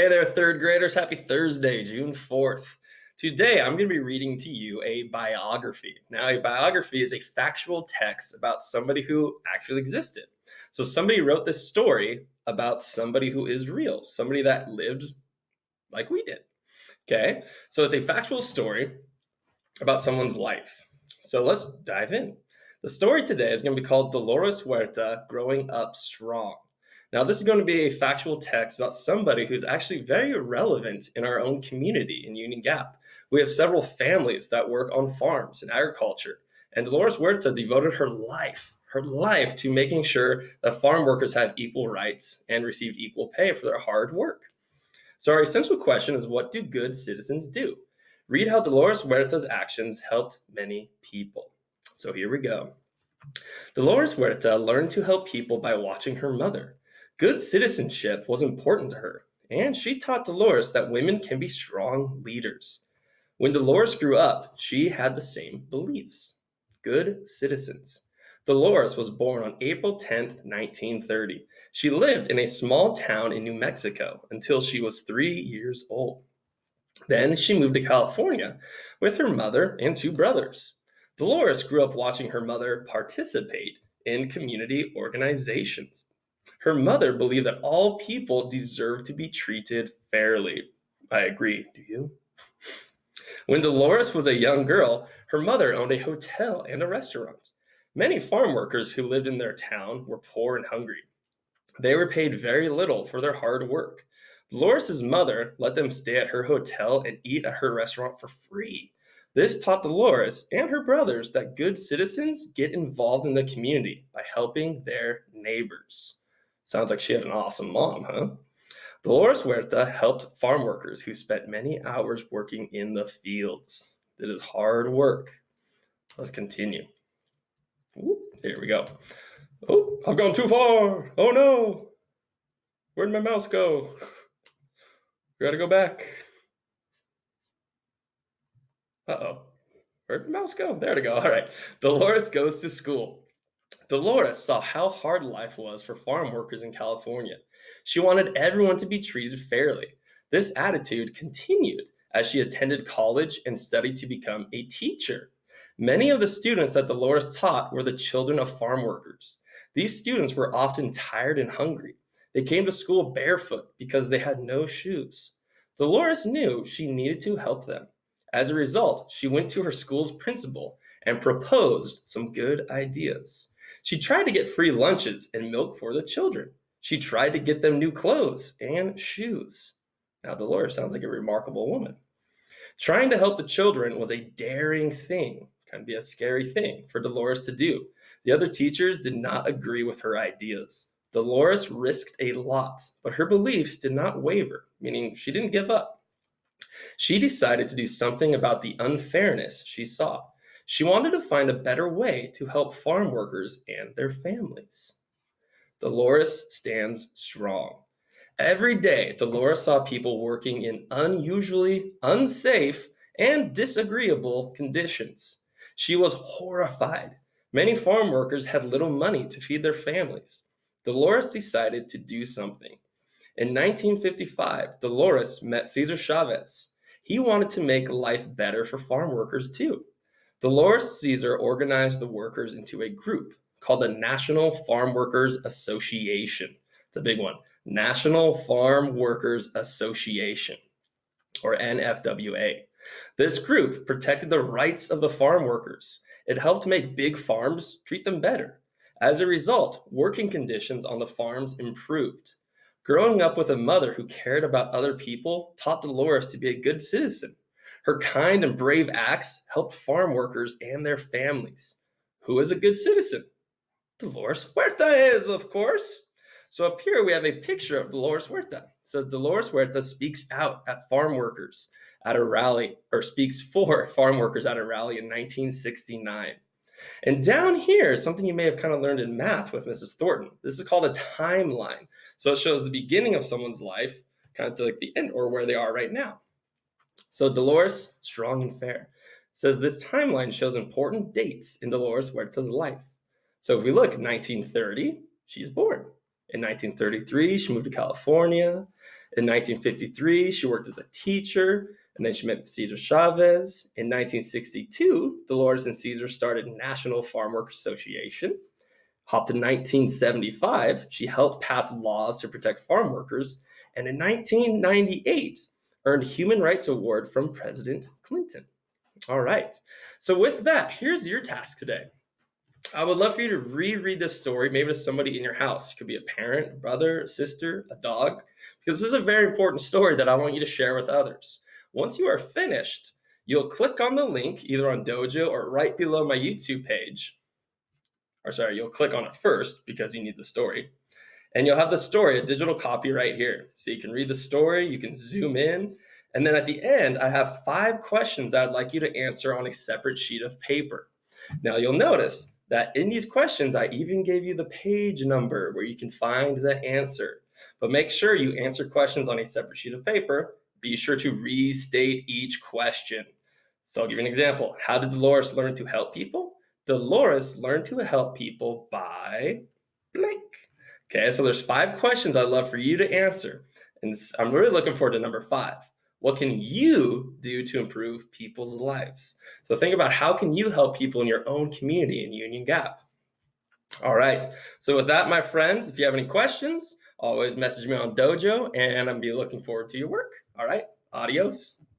Hey there, third graders. Happy Thursday, June 4th. Today, I'm going to be reading to you a biography. Now, a biography is a factual text about somebody who actually existed. So, somebody wrote this story about somebody who is real, somebody that lived like we did. Okay? So, it's a factual story about someone's life. So, let's dive in. The story today is going to be called Dolores Huerta Growing Up Strong. Now, this is going to be a factual text about somebody who's actually very relevant in our own community in Union Gap. We have several families that work on farms and agriculture, and Dolores Huerta devoted her life to making sure that farm workers have equal rights and receive equal pay for their hard work. So, our essential question is, what do good citizens do? Read how Dolores Huerta's actions helped many people. So, here we go. Dolores Huerta learned to help people by watching her mother. Good citizenship was important to her, and she taught Dolores that women can be strong leaders. When Dolores grew up, she had the same beliefs. Good citizens. Dolores was born on April 10th, 1930. She lived in a small town in New Mexico until she was 3 years old. Then she moved to California with her mother and two brothers. Dolores grew up watching her mother participate in community organizations. Her mother believed that all people deserve to be treated fairly. I agree. Do you? When Dolores was a young girl, her mother owned a hotel and a restaurant. Many farm workers who lived in their town were poor and hungry. They were paid very little for their hard work. Dolores' mother let them stay at her hotel and eat at her restaurant for free. This taught Dolores and her brothers that good citizens get involved in the community by helping their neighbors. Sounds like she had an awesome mom, huh? Dolores Huerta helped farm workers who spent many hours working in the fields. It is hard work. Let's continue. Ooh, here we go. Oh, I've gone too far. Oh no. Where'd my mouse go? Gotta go back. Uh-oh. Where'd the mouse go? There to go. All right. Dolores goes to school. Dolores saw how hard life was for farm workers in California. She wanted everyone to be treated fairly. This attitude continued as she attended college and studied to become a teacher. Many of the students that Dolores taught were the children of farm workers. These students were often tired and hungry. They came to school barefoot because they had no shoes. Dolores knew she needed to help them. As a result, she went to her school's principal and proposed some good ideas. She tried to get free lunches and milk for the children. She tried to get them new clothes and shoes. Now, Dolores sounds like a remarkable woman. Trying to help the children was a daring thing, kind of be a scary thing for Dolores to do. The other teachers did not agree with her ideas. Dolores risked a lot, but her beliefs did not waver, meaning she didn't give up. She decided to do something about the unfairness she saw. She wanted to find a better way to help farm workers and their families. Dolores stands strong. Every day, Dolores saw people working in unusually unsafe and disagreeable conditions. She was horrified. Many farm workers had little money to feed their families. Dolores decided to do something. In 1955, Dolores met Cesar Chavez. He wanted to make life better for farm workers too. Dolores Caesar organized the workers into a group called the National Farm Workers Association. It's a big one. National Farm Workers Association, or NFWA. This group protected the rights of the farm workers. It helped make big farms treat them better. As a result, working conditions on the farms improved. Growing up with a mother who cared about other people taught Dolores to be a good citizen. Her kind and brave acts helped farm workers and their families. Who is a good citizen? Dolores Huerta is, of course. So up here we have a picture of Dolores Huerta. It says Dolores Huerta speaks out at farm workers at a rally, or speaks for farm workers at a rally in 1969. And down here is something you may have kind of learned in math with Mrs. Thornton. This is called a timeline. So it shows the beginning of someone's life, kind of to like the end, or where they are right now. So Dolores, strong and fair, says this timeline shows important dates in Dolores Huerta's life. So if we look, 1930, she's born. In 1933, she moved to California. In 1953, she worked as a teacher, and then she met Cesar Chavez. In 1962, Dolores and Cesar started National Farm Workers Association. Hopped to 1975, she helped pass laws to protect farm workers, and in 1998, earned Human Rights Award from President Clinton. All right. So with that, here's your task today. I would love for you to reread this story, maybe to somebody in your house. It could be a parent, a brother, a sister, a dog, because this is a very important story that I want you to share with others. Once you are finished, you'll click on the link either on Dojo or right below my YouTube page. Or sorry, you'll click on it first because you need the story. And you'll have the story, a digital copy right here. So you can read the story, you can zoom in. And then at the end, I have 5 questions that I'd like you to answer on a separate sheet of paper. Now you'll notice that in these questions, I even gave you the page number where you can find the answer. But make sure you answer questions on a separate sheet of paper. Be sure to restate each question. So I'll give you an example. How did Dolores learn to help people? Dolores learned to help people by blank. Okay, so there's 5 questions I'd love for you to answer. And I'm really looking forward to number 5. What can you do to improve people's lives? So think about how can you help people in your own community in Union Gap? All right. So with that, my friends, if you have any questions, always message me on Dojo, and I'm be looking forward to your work. All right. Adios.